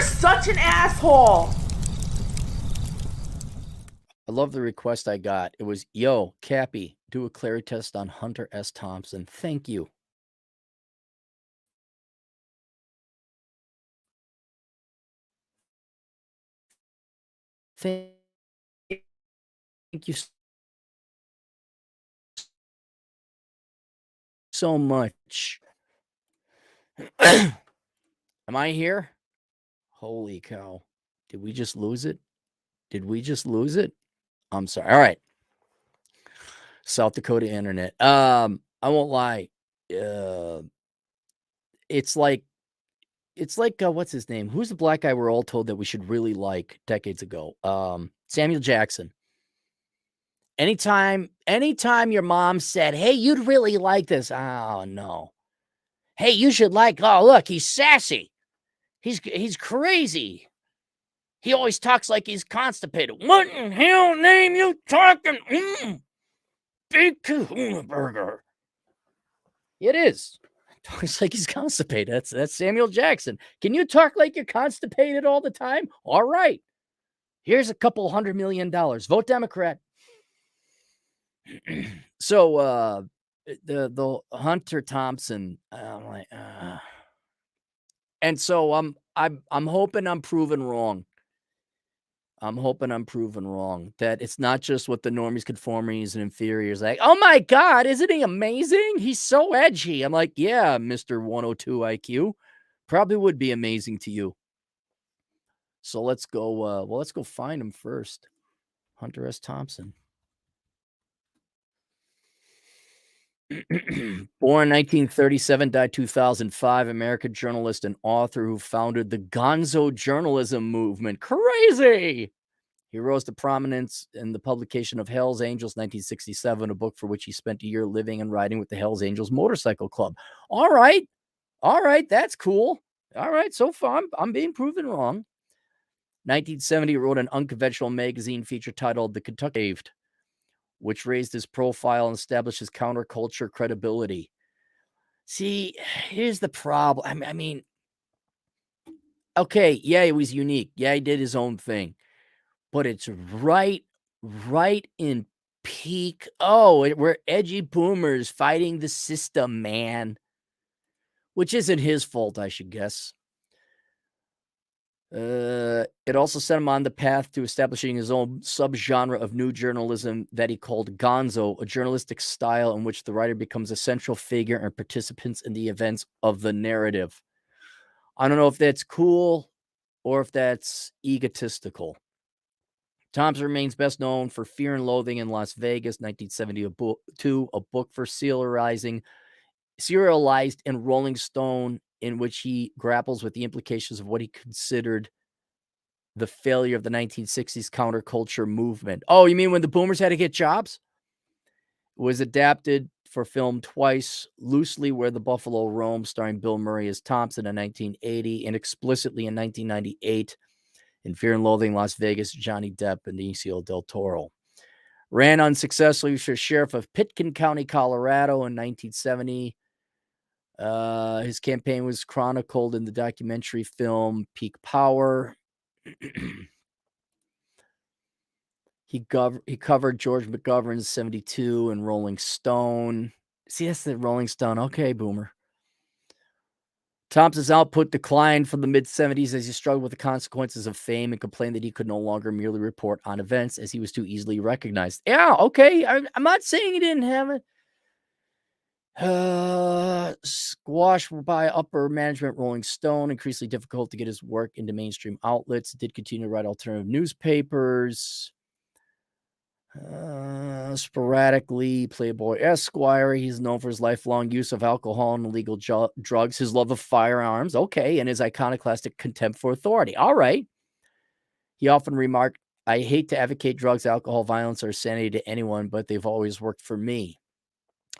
such an asshole. I love the request I got. It was, yo, Cappy, do a Clarey test on Hunter S. Thompson. Thank you. Thank you so much. Am I here? Holy cow. Did we just lose it? Did we just lose it? I'm sorry. All right. South Dakota internet. I won't lie. It's like what's his name? Who's the black guy we're all told that we should really like decades ago? Samuel Jackson. Anytime your mom said, "Hey, you'd really like this." Oh no. Hey, you should like. Oh, look, he's sassy. He's crazy. He always talks like he's constipated. What in hell name you talking? Big Kahuna Burger. It is. Talks like he's constipated. That's Samuel Jackson. Can you talk like you're constipated all the time? All right. Here's a couple $100 million. Vote Democrat. So the Hunter Thompson, I'm like, and so I'm hoping I'm proven wrong. I'm hoping I'm proven wrong that it's not just what the normies, conformities, and inferiors like. Oh my God, isn't he amazing? He's so edgy. I'm like, yeah, Mr. 102 IQ, probably would be amazing to you. So let's go. Well, let's go find him first. Hunter S. Thompson. Born 1937, died 2005, American journalist and author who founded the Gonzo journalism movement. Crazy! He rose to prominence in the publication of Hell's Angels 1967, a book for which he spent a year living and riding with the Hell's Angels Motorcycle Club. All right, that's cool. All right, so far I'm being proven wrong. 1970, he wrote an unconventional magazine feature titled The Kentucky Saved, which raised his profile and established his counterculture credibility. See, here's the problem. I mean, okay, yeah, he was unique. Yeah, he did his own thing. But it's right in peak. Oh, we're edgy boomers fighting the system, man. Which isn't his fault, I should guess. It also set him on the path to establishing his own subgenre of new journalism that he called gonzo, a journalistic style in which the writer becomes a central figure and participants in the events of the narrative. I don't know if that's cool or if that's egotistical. Thompson remains best known for Fear and Loathing in Las Vegas, 1972, a book for serialized in Rolling Stone, in which he grapples with the implications of what he considered the failure of the 1960s counterculture movement. Oh, you mean when the boomers had to get jobs? It was adapted for film twice, loosely Where the Buffalo Roam, starring Bill Murray as Thompson in 1980, and explicitly in 1998 in Fear and Loathing Las Vegas, Johnny Depp and Benicio del Toro. Ran unsuccessfully for sheriff of Pitkin County, Colorado in 1970. His campaign was chronicled in the documentary film Peak Power. He covered George McGovern's 72 and Rolling Stone. See, that's the Rolling Stone. Okay, boomer. Thompson's output declined from the mid-70s as he struggled with the consequences of fame and complained that he could no longer merely report on events as he was too easily recognized. Yeah, okay. I'm not saying he didn't have it. Squashed by upper management, Rolling Stone, increasingly difficult to get his work into mainstream outlets. Did continue to write alternative newspapers. Sporadically, Playboy Esquire. He's known for his lifelong use of alcohol and illegal drugs, his love of firearms, okay, and his iconoclastic contempt for authority. All right. He often remarked, I hate to advocate drugs, alcohol, violence, or sanity to anyone, but they've always worked for me.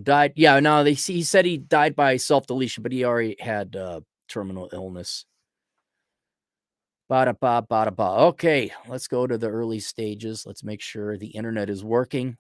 Died. Yeah, no, he said he died by self-deletion, but he already had terminal illness. Ba-da-ba. Okay, let's go to the early stages. Let's make sure the internet is working.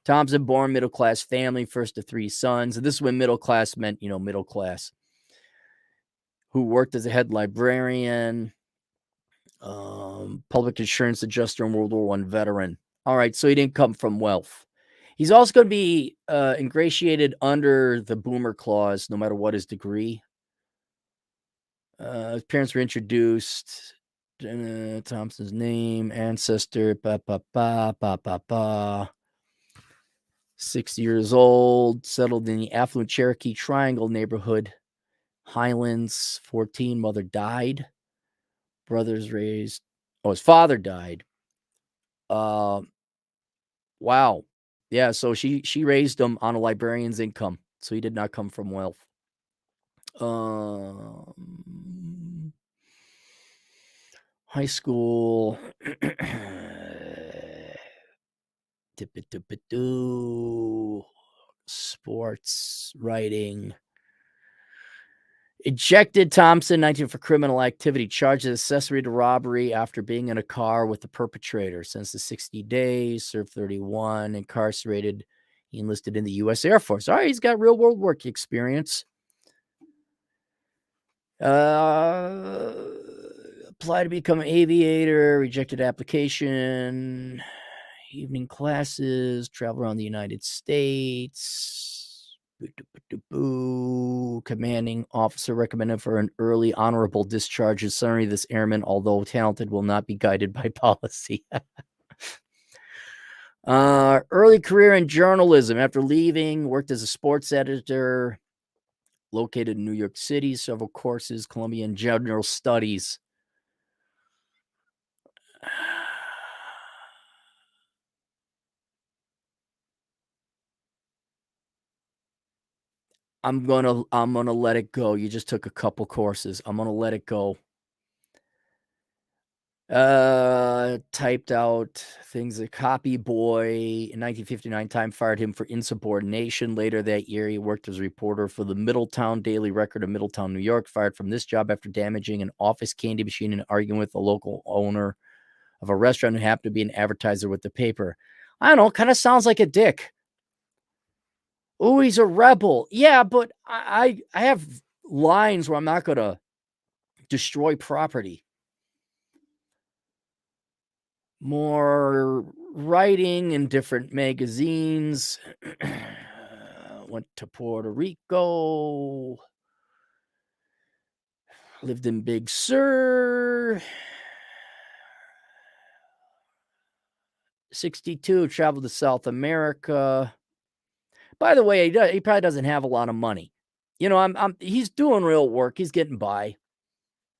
Thompson, born middle-class family, first of three sons. And this is when middle class meant, middle class. who worked as a head librarian, public insurance adjuster, and World War I veteran. All right, so he didn't come from wealth. He's also going to be ingratiated under the Boomer Clause, no matter what his degree. His parents were introduced. Thompson's name, ancestor, 60 years old, settled in the affluent Cherokee Triangle neighborhood, Highlands, 14. Mother died. Brothers raised. Oh, his father died. Wow. Yeah, so she raised him on a librarian's income, so he did not come from wealth. High school. Sports, writing. Ejected Thompson, 19 for criminal activity, charged as accessory to robbery after being in a car with the perpetrator. Sentenced to 60 days, served 31, incarcerated. He enlisted in the U.S. Air Force. All right, he's got real world work experience. Applied to become an aviator, rejected application. Evening classes, travel around the United States. Commanding officer recommended for an early honorable discharge. In summary, this airman, although talented, will not be guided by policy. Early career in journalism. After leaving, worked as a sports editor, located in New York City, several courses, Columbia and General Studies. I'm gonna let it go. You just took a couple courses. I'm gonna let it go. Typed out things. A copy boy in 1959. Time fired him for insubordination. Later that year, he worked as a reporter for the Middletown Daily Record of Middletown, New York. Fired from this job after damaging an office candy machine and arguing with the local owner of a restaurant who happened to be an advertiser with the paper. I don't know. Kind of sounds like a dick. Oh, he's a rebel. Yeah, but I have lines where I'm not going to destroy property. More writing in different magazines. Went to Puerto Rico. Lived in Big Sur. 62, traveled to South America. By the way, he probably doesn't have a lot of money. You know, he's doing real work. He's getting by.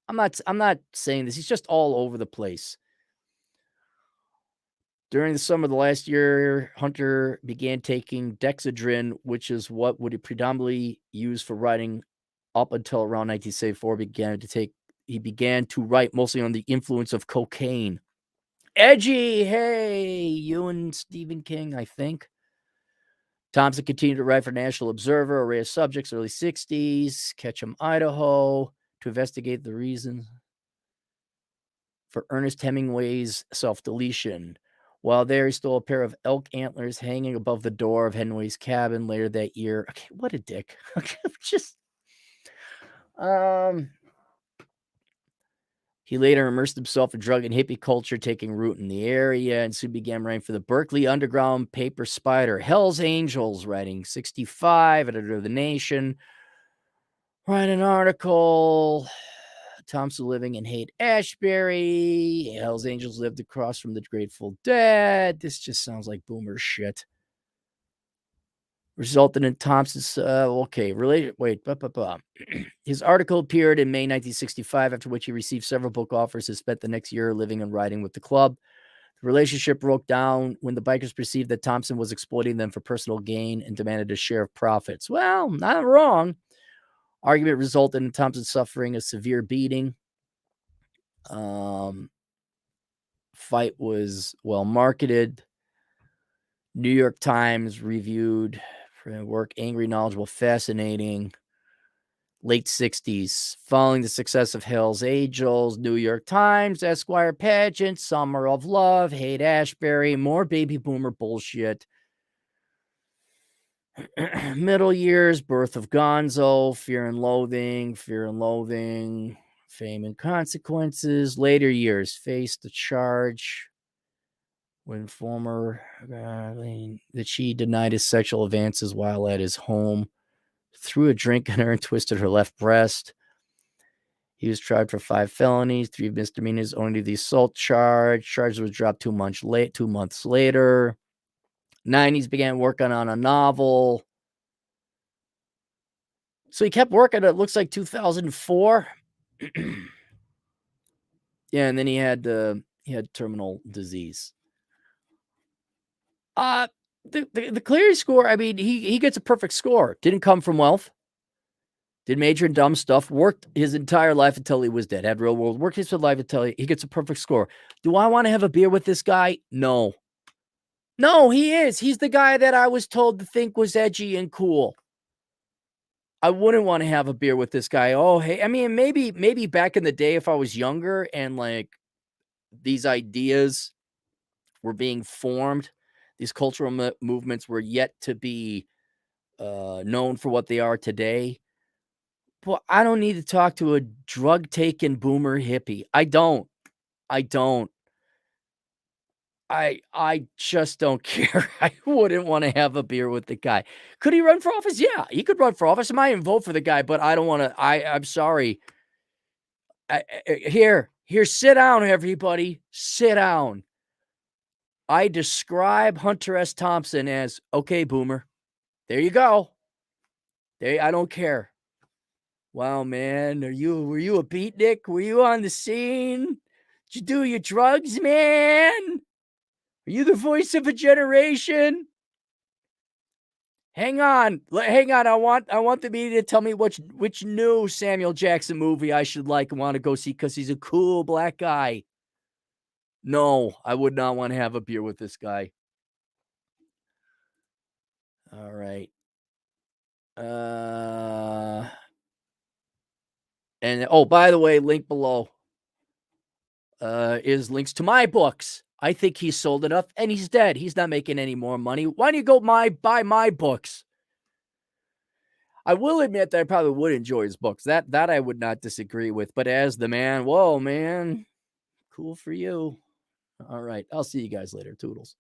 I'm not saying this. He's just all over the place. During the summer of the last year, Hunter began taking Dexedrine, which is what would he predominantly use for writing up until around 1974. He began to write mostly on the influence of cocaine. Edgy, hey, you and Stephen King, I think. Thompson continued to write for National Observer, Array of Subjects, early 60s, Ketchum, Idaho, to investigate the reasons for Ernest Hemingway's self-deletion. While there, he stole a pair of elk antlers hanging above the door of Hemingway's cabin later that year. Okay, what a dick. He later immersed himself in drug and hippie culture, taking root in the area, and soon began writing for the Berkeley Underground paper Spider, Hell's Angels, writing 65, editor of The Nation. Write an article. Thompson living in Haight-Ashbury. Hell's Angels lived across from the Grateful Dead. This just sounds like boomer shit. Resulted in Thompson's, His article appeared in May 1965, after which he received several book offers and spent the next year living and writing with the club. The relationship broke down when the bikers perceived that Thompson was exploiting them for personal gain and demanded a share of profits. Well, not wrong. Argument resulted in Thompson suffering a severe beating. Fight was well marketed. New York Times reviewed for work angry, knowledgeable, fascinating. Late 60s. Following the success of Hell's Angels, New York Times, Esquire pageant, Summer of Love, Haight-Ashbury, more baby boomer bullshit. Middle years, birth of Gonzo, fear and loathing, fame and consequences. Later years, faced the charge when that she denied his sexual advances while at his home, threw a drink on her and twisted her left breast. He was tried for 5 felonies, 3 misdemeanors, only the assault charge. Charges was dropped 2 months later. 90s began working on a novel. So he kept working. It looks like 2004. Yeah, and then he had terminal disease. The Clarey score. I mean, he gets a perfect score. Didn't come from wealth. Did major and dumb stuff. Worked his entire life until he was dead. Had real world. Worked his life until he gets a perfect score. Do I want to have a beer with this guy? No. No, he is. He's the guy that I was told to think was edgy and cool. I wouldn't want to have a beer with this guy. Oh, hey, I mean, maybe back in the day, if I was younger and like these ideas were being formed, these cultural movements were yet to be known for what they are today. Well, I don't need to talk to a drug-taking boomer hippie. I don't. I just don't care. I wouldn't want to have a beer with the guy. Could he run for office? Yeah, he could run for office. I might even vote for the guy, but I don't want to. I'm sorry. Here, sit down, everybody. Sit down. I describe Hunter S. Thompson as, okay, boomer. There you go. I don't care. Wow, man. Were you a beatnik? Were you on the scene? Did you do your drugs, man? Are you the voice of a generation? Hang on. I want the media to tell me which new Samuel Jackson movie I should like and want to go see because he's a cool black guy. No, I would not want to have a beer with this guy. All right. And oh, by the way, link below is links to my books. I think he's sold enough and he's dead. He's not making any more money. Why don't you go buy my books? I will admit that I probably would enjoy his books. That I would not disagree with. But as the man, whoa, man, cool for you. All right. I'll see you guys later. Toodles.